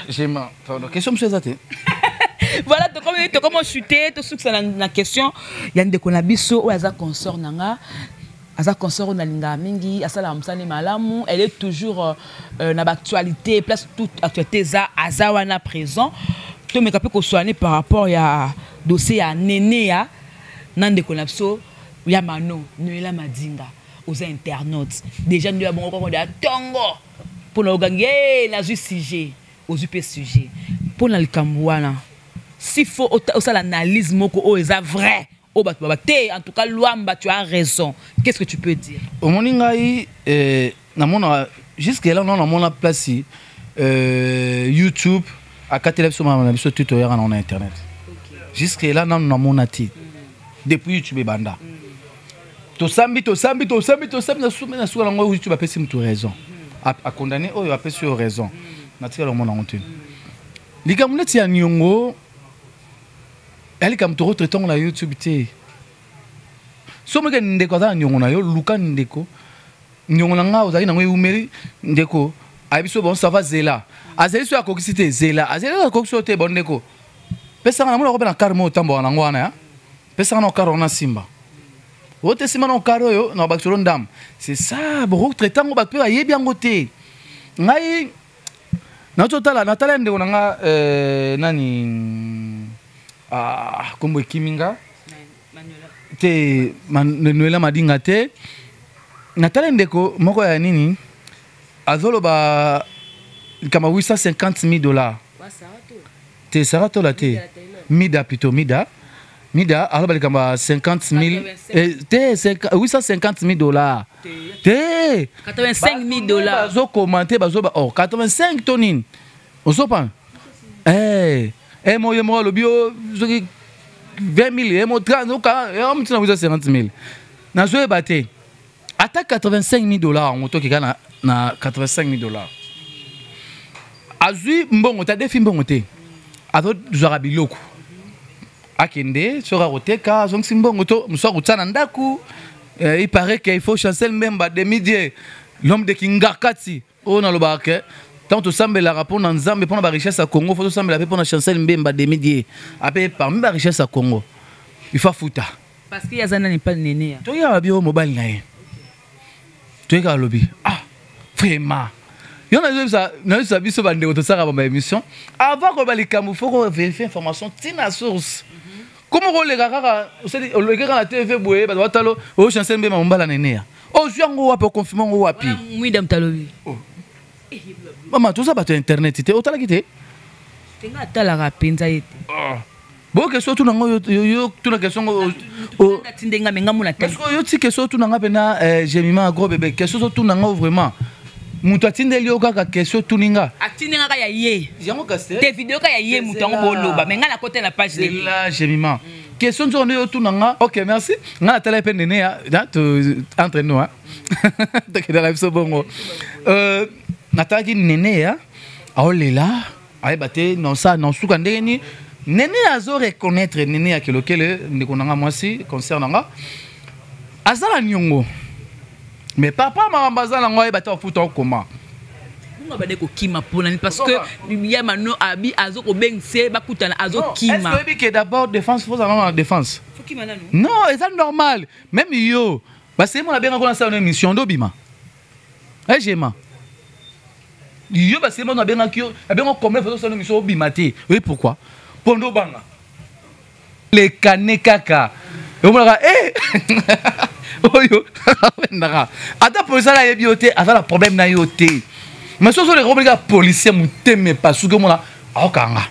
J'ai ma question monsieur Zate. Voilà, tu comment chuter, tu sais que c'est la question. Il y a des konabiso ou aza consort nanga, aza consort na linga mingi, asala amsani malamu, elle est toujours na actualité, place toute actualité za azawana présent. Tu me capé ko soigner par rapport ya dossier ya Néné ya nan de konabiso. Ya mano, Noëlla Madinga, aux internautes. Déjà, nous avons encore des tongo pour nous gagner la sujet, aux UP sujet. Pour le Kamouana, s'il faut aussi l'analyse, moko est vrai. En tout cas, Luamba, tu as raison. Qu'est-ce que tu peux dire? Au Moningaï, jusqu'à là, on a place YouTube, à 4 élèves sur ma tutoriel en internet. Jusqu'à là, on a mon ati. Depuis YouTube et Banda. Tosambi na suka lango YouTube apesi mtu raison a condamner oyo apesi yo raison na tika lo mona honte likamuleti ya nyongo ali kam to retraitant na YouTube te so meke ndeko za nyongo na yo luka ndeko nyongo na nga ozali na ngwe umeri ndeko abiso bon ça va zela azeli so akokisite zela azeli akokisite te bon ndeko pesa na mona ko na karmo tambo na ngwana ya pesa na karo na simba. C'est ça, bon, traitant au bateau, il est bien goûté. Ngai, Natala, nani, comme Kiminga, te, Noëlla Madinga te, Natala ndeko, moko ya nini, azolo ba kama 850 000 $. Te Sarato la te. Mida plutôt Mida. Mida alors ba kama 50 000 te 850 000 $. Te 85 000 $. Bazo commenter bazo ba oh 85 tonnes. Osopa. Moi le bio 20 000 moi 30 on 50 000. Na zo baté. Ata 85 000 $, on toki na 85 000 $. Azui mbongo ta defi mbongo te. Azo zora biloko. Akende sora roteka zonk simbongo to mso kutana ndaku. Il paraît qu'il faut chancer même de midi. L'homme de Kingakati. On a le barque. Tant que ça me la rapport dans Zambie pour la richesse à Congo, faut que ça me la pour la chancer même de midi. Après parmi la richesse à Congo. Il faut foutre. Parce qu'il y a un n'est pas néné. Tu y a bio mobile naï. Tu es à lobby. Ah, vraiment. Il y en a ça, nous savons sur bande de ça avant ma émission. Avant que les camoufles, faut vérifier information, tina source. Comment on les gars, le gars la TV boé, bah watalo, oh chanson bien mon bala néné. Oh je suis en haut pour confirmer en haut à pied. Oui dame talobi. Maman tout ça bah tu internet, tu es au tala quitté. Tu n'as pas la rapinza été. Bon question tout nango yo tout la question au tindenga menga mona parce que yo ti question tout nanga pena gemima gros bébé question tout nango vraiment mutu atindeli yo kaka question tout ninga atindenga ka ya ye yango kaste te vidéo ka ya ye mutu ngo boloba menga na côté la page de la gemima question tout yo tout nanga OK merci nga tala pe nene ya entre nous hein donc dans la so bongo nataki nene ya aolela ay baté non ça non suka ndeni Néné azo reconnaître Néné à lequel ne connanga moi si concernant azala nyongo mais papa marambazala ngoi bata futa comment nga bade ko kima pona parce que ya mano abi azo ko bengse bakutana azo kima est-ce que d'abord défense faut avoir la défense faut kima nanu non c'est normal même yo parce que moi la bien qu'on ça une émission d'obima j'aime yo parce que moi na bien que bien comme faut ça une émission obimate oui pourquoi Pondo banga. Les canets caca. Et on m'a dit, oyo, attends pour ça la yebioté, attends la problème na yoté. Mais ce sont les gros policiers mouté mais pas sous que moi là.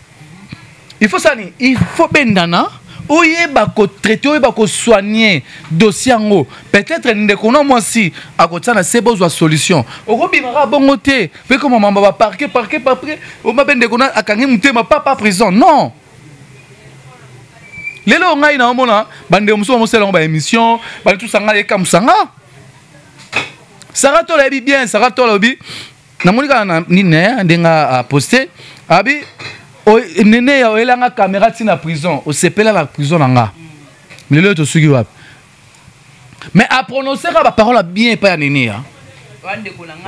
Il faut ça ni, il faut bendana. Oye bako traiter, oye bako soigner dossier ngo. Peut-être ndekona moi si à côté ça na c'est besoin solution. Oko bimara bongoté, fait comme maman va parquer, o ma bendekona akangi mouté ma pas prison. Non. Lelo ngai na omona bande muso mo sela ba émission ba tout sanga e kamsanga Sarato la bi bien Sarato la bi na monika na nine ndenga a poster abi o nene ya elanga caméra tina prison o sepela la prison nanga lelo to sugi wap mais a prononcer ba parole bien pas ya nene ya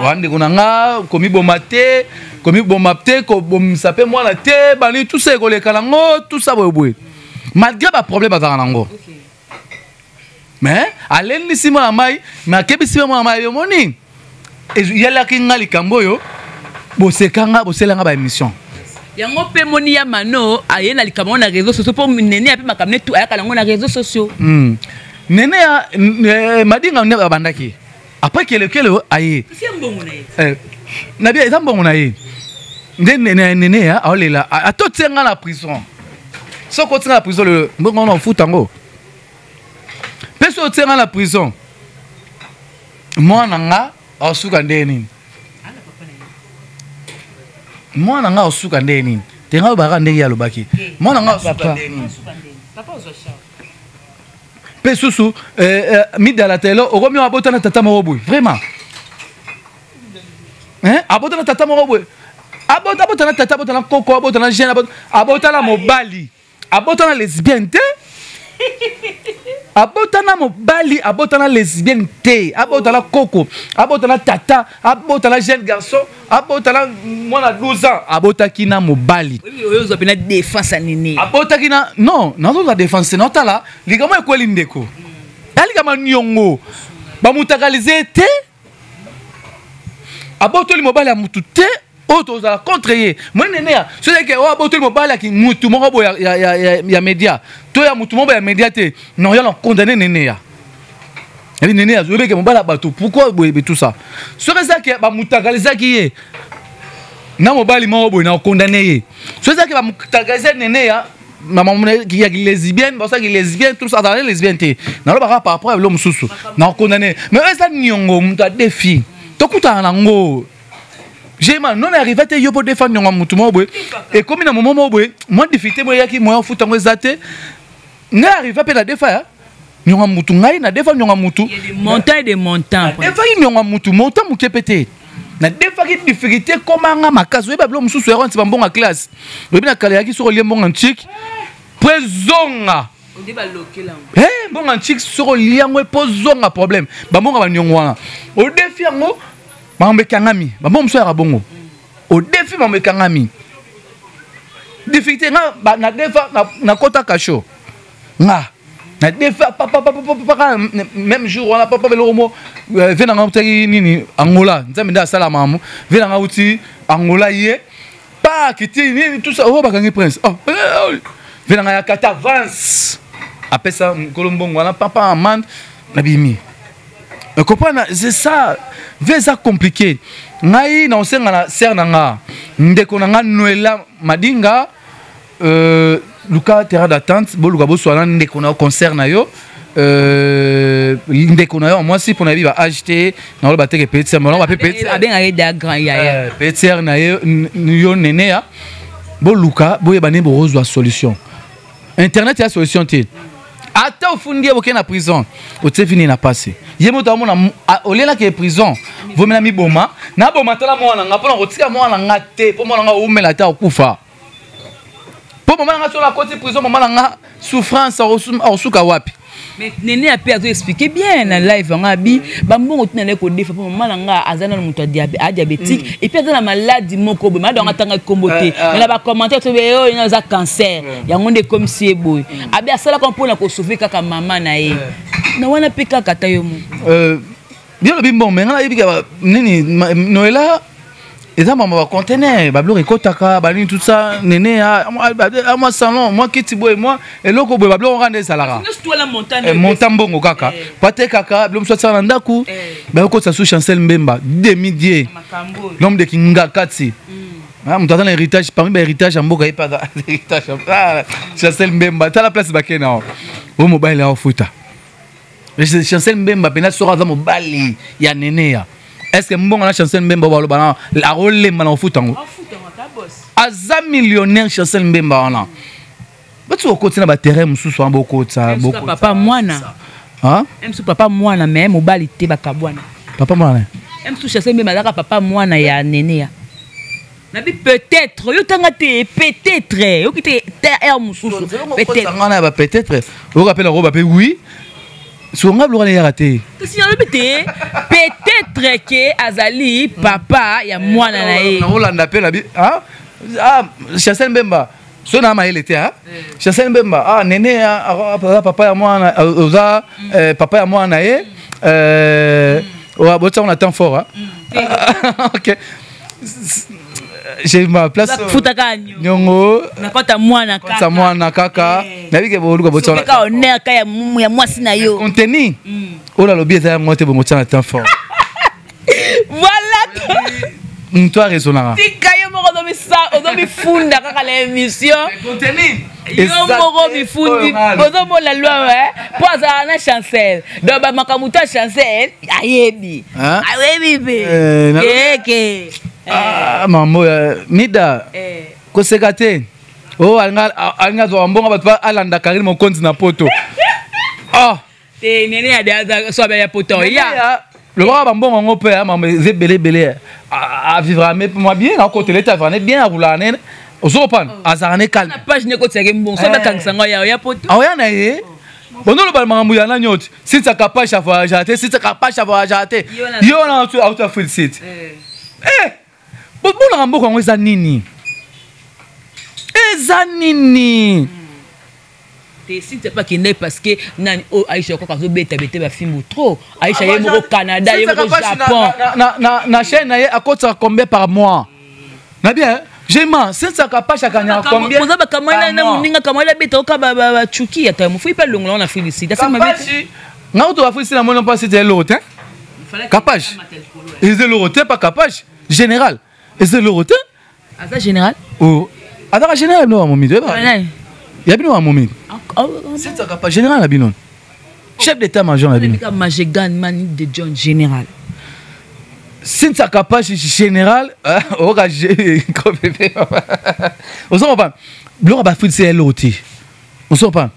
wande konanga komi bomate ko bom sape moi la te bani tout ça ko le kalango tout ça boy malgré le problème à Nango. Mais, à l'ennemi, moi, mais à Kébissi, moi, moni. Et il y a la kinga likamboyo, bosekanga, boselanga ba émission. Yango pe moni ya mano, aye na likambo na réseaux sociaux pour nene ape makamne tout aya kalango na réseaux sociaux. Nene ya madinga ne bandaki. Après que lequel aye. C'est un bon monaï. Nabi est un bon monaï. Nene ya aolela, a tout tsenga la prison. Si on continue à la prison, on en fout en haut. Si on tient à la prison, moi, je suis en train moi, je suis en train de tu es en train de baki. Moi, je suis en train de Pesusu, midi à la télé, au remis à botter tata Moroboui. Vraiment. Hein? À botter tata Moroboui. À botter tata, à botter coco, à botter jeune, à botter mobali. Abotana lesbienne te abotana mobali abotana lesbienne te abotana coco abotana tata abotana jeune garçon abotana mwana 12 ans abotaki na mobali oyo zo pena défense nini abotaki na non nazo la défense notala ligamo ekweli ndeko aligama nyongo ba mutakalize te abotoli mobali ya mutu te auto za contre moi nene c'est que wa boto mo bala ki mutu mo bo ya média to ya mutu mo ya média te non ya condamné nene ya Et puis Néné a joué que mon bala bateau. Pourquoi tout ça? Ce que ça qui est moutagaliza qui est. Na mobali mo boy na condamné. Ce que ça qui va moutagaliza Néné ya. Maman qui est lesbienne, parce que lesbienne tout ça dans les lesbiennes. Na lo ba par rapport à l'homme sousou. Na condamné. Mais ça nyongo muta défi. Tokuta nango. J'ai mal non arrivé à yo pour défendre nyongo mutu mo boy. Et comme na moment mo boy, moi difficulté mo yaki mo futa ngo zate. Na arrivé à la défa. Nyonga mutu ngai na defa nyonga mutu. Il y a des montants et des montants. Defa nyonga mutu montant muke pété. Na defa ki difficulté comment nga makazo e bablo mususu eron ti bambonga classe. Obi na kale yaki soko liembonga antique. Prezonga. On dit ba loquer là. Bonga antique soko liango pozonga problème. Bambonga ba nyongo wana. O defi yango mambe kangami. Bambonga musu ya bongo. O defi mambe kangami. Difficulté nga na defa na kota kasho. Nga na defa papa même jour on a papa le romo vena ngauti nini Angola nzambe nda sala mamu vena ngauti Angola ye pa kiti nini tout ça oh bakangi prince oh vena ngaya kata avance apesa kolombongo na papa amande na bimi comprendre c'est ça veza compliqué ngai na osenga na ser nanga ndeko nanga Noela Madinga Luka terrain d'attente bo luka bo soana ndeko na concert na yo ndeko na yo moi si pour na bi ba acheter na lo bateke petit mais on va petit a bien da grand ya petit na yo Néné ya bo luka bo yebane bo rose la solution internet ya solution te ata ofundi boke na prison o te fini na passé yemo ta mona olela ke prison vomela mi boma na boma tala mwana nga pona kotika mwana nga te po mwana nga umela ta okufa. Pour maman nga sur la côté prison maman nga souffrance au suka wapi. Mais Néné a pu expliquer bien dans live nga bi bambongo tunale ko defa pour maman nga azana muto diabétique et puis azana maladie moko bo madonga tanga komboté mais là ba commenter to be yo ina za cancer yango nde comme si boy abi asala ko mpona ko sauver kaka maman na ye na wana pika kata yo mu bien le bimbo mais nga yibika nini Noela et maman va contenir bablo rekotaka bani tout ça Néné à moi salon moi kitibo et moi et loko boy bablo on rende salara montambongo kaka pate kaka blom so tsana ndaku ba ko sa sous Chancel Mbemba demi-dié l'homme de Kinga Katsi ah mon tata l'héritage parmi ba héritage mboka pas héritage Chancel Mbemba ta la place bakena au mobile là au futa mais Chancel Mbemba pena sera dans mobile ya Néné ya. Est-ce que mbonga na Chancel Mbemba ba lobana la rôle mana au futango ta boss aza millionnaire Chancel Mbemba wana batu okotina ba terrain mususu en boko ta boko papa mwana hein même papa mwana mais mobali te bakabwana papa mwana même sous Chancel Mbemba la papa mwana ya Néné ya nabi peut-être yo tanga te peut-être yo kite terre mususu peut-être ngana ba peut-être o rappelle roba pe oui sur nga blora ya raté si on répète peut-être que azali papa ya mwana na ye na Hollande pe la bi ah Chancel Mbemba so na ma ele te ah Chancel Mbemba ah Néné papa ya mwana oza papa ya mwana ye wa botsa on attend fort ah OK j'ai ma place futaka nyongo nakota mwana kaka kota mwana kaka nabike boluka botsa ka honneur ka ya mwasi na yo contenu ola lobi eza ngote bo motsa na temps fort voilà toi raisonnera tika yo moko do misa odo mi funda kaka la émission contenu yo moko mi fundi odo mo la loi po za na Chancel do ba makamuta Chancel ayebi be keke ah mambo mida kosekate oh anga zo mbonga batu alanda karine mokonzi na poto ah te Néné ya so ba ya poto ya le roi bambongo ngope mambo belé à vivre mais moi bien à côté l'état va bien à rouler ozopan azarane calme na page ne ko tseke mbongo so ba kangisa ya poto ah ya na ye bono lo ba mambo ya na nyoti si tu capable à voyager si tu capable à voyager yo na auto félicite bon la mboka ngo eza nini te si c'est pas qu'il parce que nani Aïcha ko kazo beta beta ba film trop Aïcha ye moko Canada ye moko Japon na chaîne na ye à côté combien par mois na bien j'aime c'est ça capable chaque année combien pour ça ba kamana na muninga kamala beta ka ba chuki ata mu fuipa longola na félicite ça m'a nga to afisi na mono pas c'était l'autre capage et c'est l'autre pas capage général et c'est l'autre asa général oh adaka général no momi de ba ya bino momi c'est ça capage général na bino chef d'état-major na bino Majegan mani de John général c'est ça capage général o ga ko bébé on s'en va blora ba fil c'est l'autre on s'en va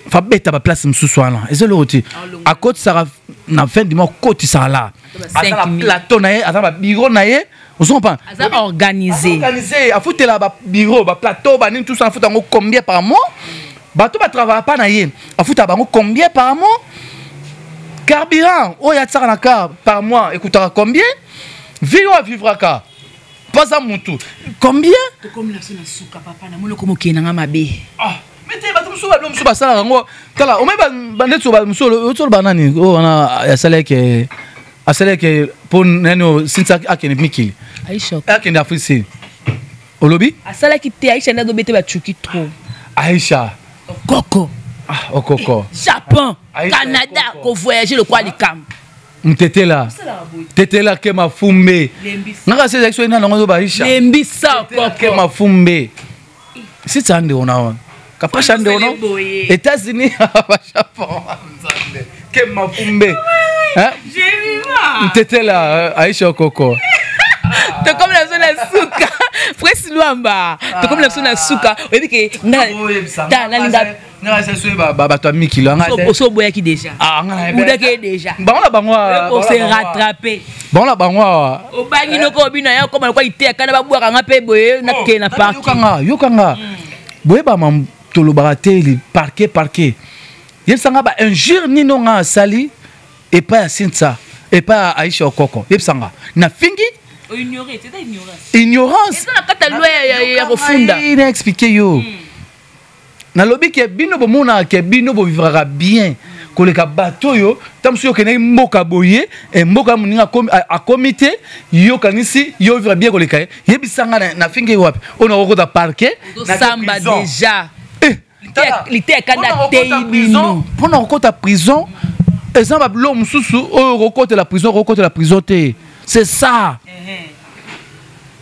fa beta ba place msusu wana et c'est l'autre à côté ça na fin du mois côté ça là asa plateau na ye asa ba bureau na ye on s'en va asa organisé a foutre là ba bureau ba plateau ba tout ça foutre combien par mois ba to ba travailler pas na ye a foutre bango combien par mois carburant oh ya tsaka na car par mois écoutera combien vivre à vivre ka pas à mon tout combien to comme la sona suka papa na mono komo kenanga mabe ah mais te ba to muso ba lo muso ba sala ngo kala o me ba ndetso ba muso o ba nani o na ya sala ke asala ke pour neno sinta akene mikili Aisha akene afisi olobi asala ki te Aisha ndo bete ba chuki trop Aisha Coco ah okoko Japon Canada ko voyager le quoi les cam mtete la ke mafumbe ngaka se section ina ngo ba Aisha lembisa ke mafumbe si tsande ona kapa shande ona États-Unis ba Japon ke mafumbe hein mtete la Aisha okoko to comme la zone suka Presse Luamba to comme la zone suka oyebi ke na linga na se so ba to mikilo nga so boya ki déjà ah nga buda ke déjà bangwa on s'est rattrapé bangwa o bangi no ko bino ya ko ma ko ite kana ba bua nga pe boye na ke na park yokanga boye ba mam tolo barateli parquet yesanga ba un jour ni no nga sali et pas Sinta et pas Aisha Okoko yesanga na fingi ignorer c'est ignorance c'est na kata loi ya refunda il a expliqué yo na lobi ke bino bo mona ke bino bo vivra bien koleka bato yo tamso ke na mboka boye e mboka muninga a comité yo kanisi yo vivra bien koleka yebisanga na finge wapi ona okota parquet na samba déjà lité kanda teibino pona okota prison exemple l'homme mususu o okota la prison te c'est ça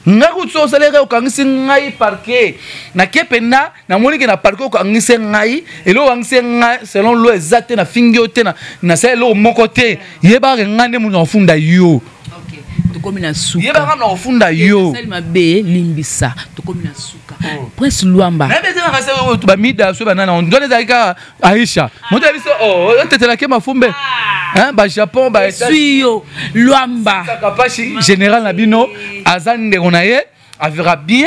ngaku tso salere okangisi ngai parquet na kepena na monike na parquet okangisi ngai elo wangisi ngai selon lo exact na fingio te na selo moko te yeba ngane mu na funda yo OK to komi na suka yeba na funda yo selma be limbisa to komi na suka Presse Luamba na bete na selo to ba mida so ba nana on donne zaika Aisha moto biso oh tetela ke mafumbe hein ba Japon ba suyo Luamba kapashi général na bino azande onaye avera bien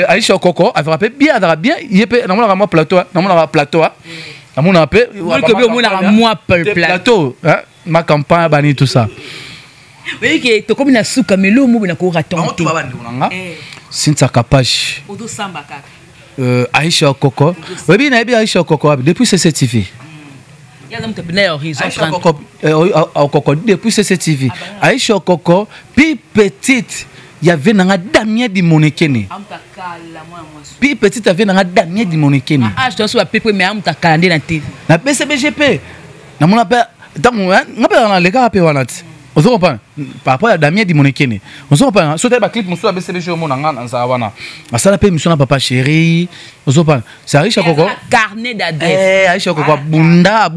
Aisha Okoko avera bien adara bien yepe na mona ma plateau na mona pe moi plateau hein ma campagne bani tout ça oui que to comme na suka melo mo na ko ratonte Sinta Kapashi odo samba kaka Aisha Okoko oui na bien Aisha Okoko depuis CCTV ya zamu tepena horizon Aisha Okoko depuis CCTV Aisha Okoko puis petite il y avait nanga Damien di Monekene puis petite il y avait nanga Damien di Monekene je dois sur peu mais amta kalande na TV na PCBGP na mona pa tango ngapa na leka pe wanati on se comprend par rapport à Damien di Monekene on se comprend so te ba clip muso BCBG mo nanga nza wana asala pe mission na papa chéri on se comprend c'est Aisha Okoko carnet d'adresse Aisha Okoko bunda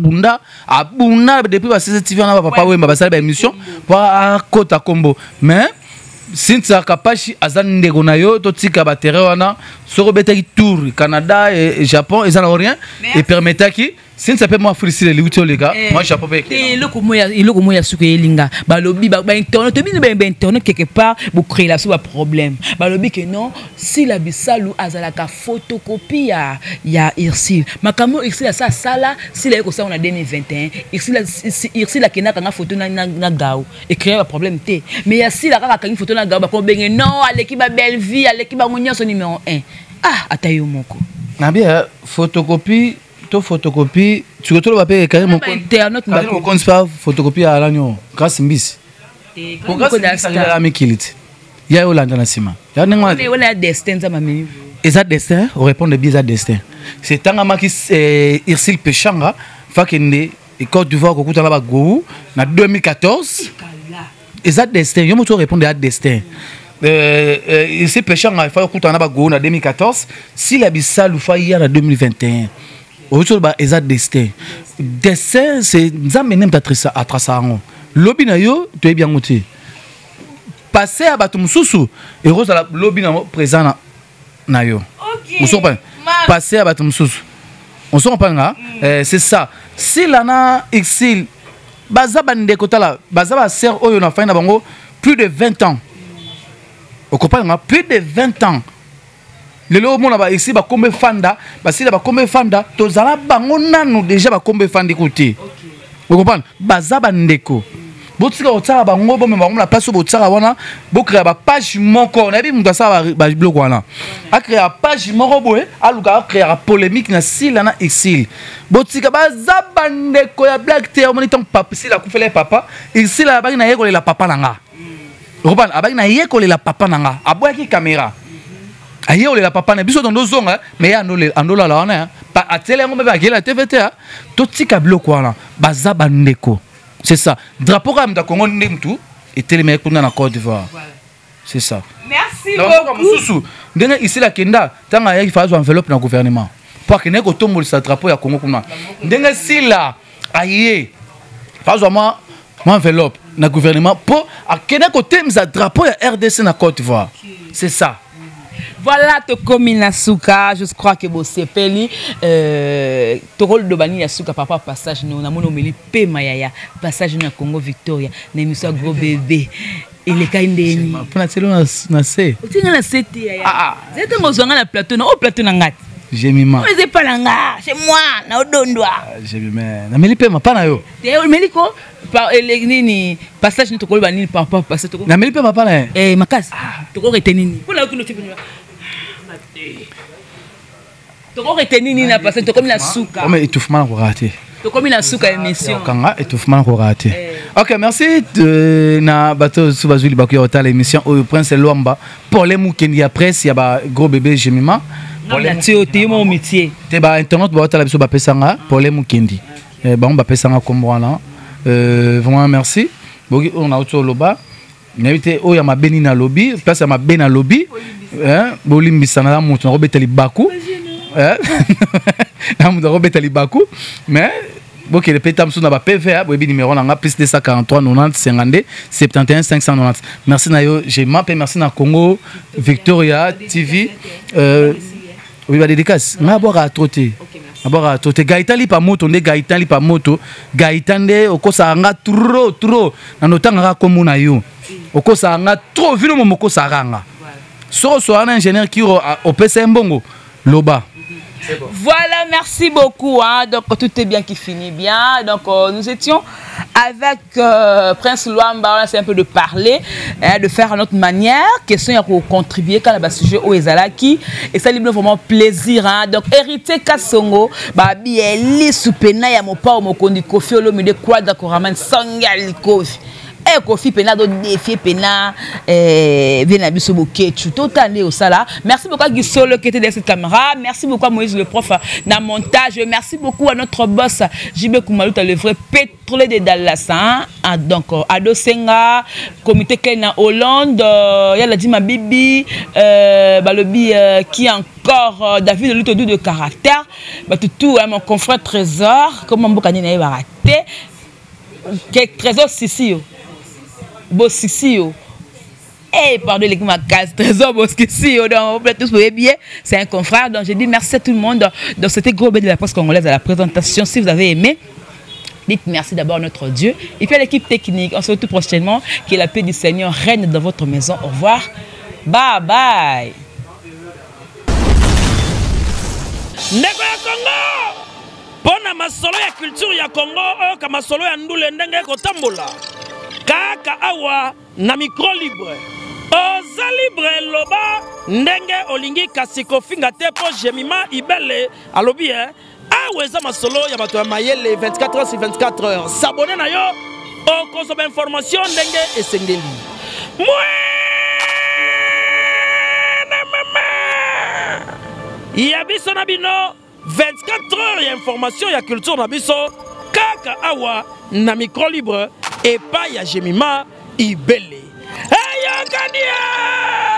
depuis ba CCTV na papa wemba basala ba émission pour kota combo mais Sinta Kapashi azande gonayo to tika ba terrain wana soko betaki tour Canada et Japon et ça n'a rien et permetaki Sinta pe moi féliciter les outils les gars moi Japon pe et le komo ya suka elinga ba lobi ba internet to bino ba internet quelque part pour créer la sous problème ba lobi que non si la bisalu azala ka photocopie ya Irsil makamo Irsil ça sala si la ko ça on a 2021 Irsil la kena ka photo na gao et créer un problème té mais ya si la ka une photo na gao ba ko benga non aleki ba belle vie aleki ba ngonyoso numéro 1 ah atayo moko na bien photocopie to photocopie tu retrouves pas payer quand même internet pas photocopie à l'agneau grâce mbisi pour grâce à la mikilite ya Yolanda na sima ya nenga on a destin za mameni Eza destin, on répond de bien à destin. C'est Tangama qui Irsil Pechanga, Fakende, et Côte d'Ivoire, Kokuta Laba Gou, en 2014. Eza destin, yo moto répondre à destin. Irsil Pechanga, il faut Kokuta Laba Gou en 2014. Si la Bissa Loufa hier en 2021. Autour de Eza destin. Destin, c'est Nzamenem à Trasarango. Lobby na yo, tu es bien monté. Passer à Batum Soussou, et Rose à la lobby présent na yo. On s'en parle. Passer à Batum Soussou. On s'en parle, c'est ça. Si l'ana exil, Bazaba Ndekotala, Bazaba sert au yon a fait plus de 20 ans. On comprend, plus de 20 ans. Le lot mon là ici ba combien fanda, ba si là ba combien fanda, tozala bango nanu déjà ba combien fanda côté. Vous comprenez? Bazaba ndeko. Botika otala bango bo me ba la place botika wana, bo créer ba page moko, na bi muta sa ba blog wana. A créer page moko boé, a luka créer polémique na si là na exil. Botika bazaba ndeko ya black terre moni ton papa si la kufele papa, ici là ba na yeko la papa nanga. Vous comprenez? Abaki na yeko la papa nanga, aboya ki caméra. Aïe, on la papa, biso dans nos zones, mais anola la on pas à télé on va la TVT, tout petit câble quoi là, bazaba ndeko. C'est ça. Drapeau comme da Congo ndemtu et télé mais pour na Côte d'Ivoire. C'est ça. Merci beaucoup. Ndenge ici la kenda, tanga ya fazo enveloppe na gouvernement. Pour que ne ko tombol sa drapeau ya Congo kuna. Ndenge si là, aïe, fazo moi enveloppe na gouvernement pour à kene ko temza drapeau ya RDC na Côte d'Ivoire. C'est ça. Voilà, Tokomi Nasuka, je crois que vous sepeli Tokol Dobani Nasuka, papa, passage, nous avons nommé P. Mayaya, passage na Congo Victoria, l'émission Gros Bébé. Et les cas indénis. Pour la télé, on a assez. Tu as la CT. C'est un besoin à la plateau, non, au plateau nangat. J'ai mis ma. C'est pas langa, c'est moi, na odondwa. J'ai mis ma. Na meli pe ma pa na yo. Meliko, par les passage, nous Tokol Bani, papa, passage. Na meli pe ma pa na. Makas, Tokol retenini. Pour la que tu peux. Toko retenini na passé Tokomi Nasuka. Mais étouffement ko raté. Tokomi Nasuka émission. Kanga étouffement ko raté. OK, merci de na bateau Soubazuli Bakuya Ota l'émission au Prince Luamba pour les Mukendi après il y a ba Gros Bébé Jemima. Pour les théoté mon métier. Te ba internet ba Ota la biso ba pesanga pour les Mukendi. Ba on ba pesanga comme voilà. Vraiment merci. On a auto loba. N'invité o ya ma beni na lobby, place ya ma beni na lobby. Bolimbisana na mutu na robeteli baku. Na mutu na robeteli baku. Mais bon que le pétam sous na ba PVA, bobi numéro na plus 243 90 52 71 590. Merci na yo, j'ai mappé merci na Congo Victoria TV. Oui ba dédicace. Na boire à trotter. D'abord à trotter Gaïtan li pa moto, ndé Gaïtan li pa moto. Gaïtan ndé okosa nga trop na notanga comme na yo. Okosa nga trop vino momoko saranga. So un ingénieur qui au PC Mbongo Loba. Bon. Voilà, merci beaucoup. Hein. Donc tout est bien qui finit bien. Donc nous étions avec Prince Luamba, c'est un peu de parler, de faire à notre manière, question pour contribuer quand le sujet au Ezalaki. Et ça lui donne vraiment plaisir. Hein. Donc hérité Kassongo, babi eli soupena ya mopa o mokondi kofi olomide kwada koraman sangali kofi. Et Kofi Pena do défier Pena vient biso boketu totané au sala. Merci beaucoup à Gisolo qui était derrière cette caméra. Merci beaucoup à Moïse le prof dans montage. Merci beaucoup à notre boss JB Koumalouta le vrai pétrolier de Dallas. Hein? Donc Ado Senga, comité Kena Hollande, y'a dit ma bibi, balobi qui encore David de lutte de caractère. Tout mon confrère Trésor, comment Bokani n'a pas raté. Trésor Sissi. Bossissio. Eh, pardon, les ma case, Trésor Bossissio. Donc, tous vous voyez bien, c'est un confrère. Donc, je dis merci à tout le monde. Donc, c'était Gros Bébé de la presse congolaise à la présentation. Si vous avez aimé, dites merci d'abord à notre Dieu. Et puis à l'équipe technique. On se retrouve prochainement. Que la paix du Seigneur règne dans votre maison. Au revoir. Bye bye. Ndeko ya Congo! Pona masolo ya culture ya Congo, ka masolo ya ndule ndenge kotambola. Kaka awa na micro libre. Oza libre loba ndenge olingi kasiko finga te po Jemima Ibele alobi aweza masolo ya bato ya mayele 24 heures sur 24 heures. S'abonner na yo o consomme information ndenge esengeli. Mwe na mama ya biso na bino 24 heures ya information ya culture na biso kaka awa na micro libre epai ya Jemima Ibele. Ayokania!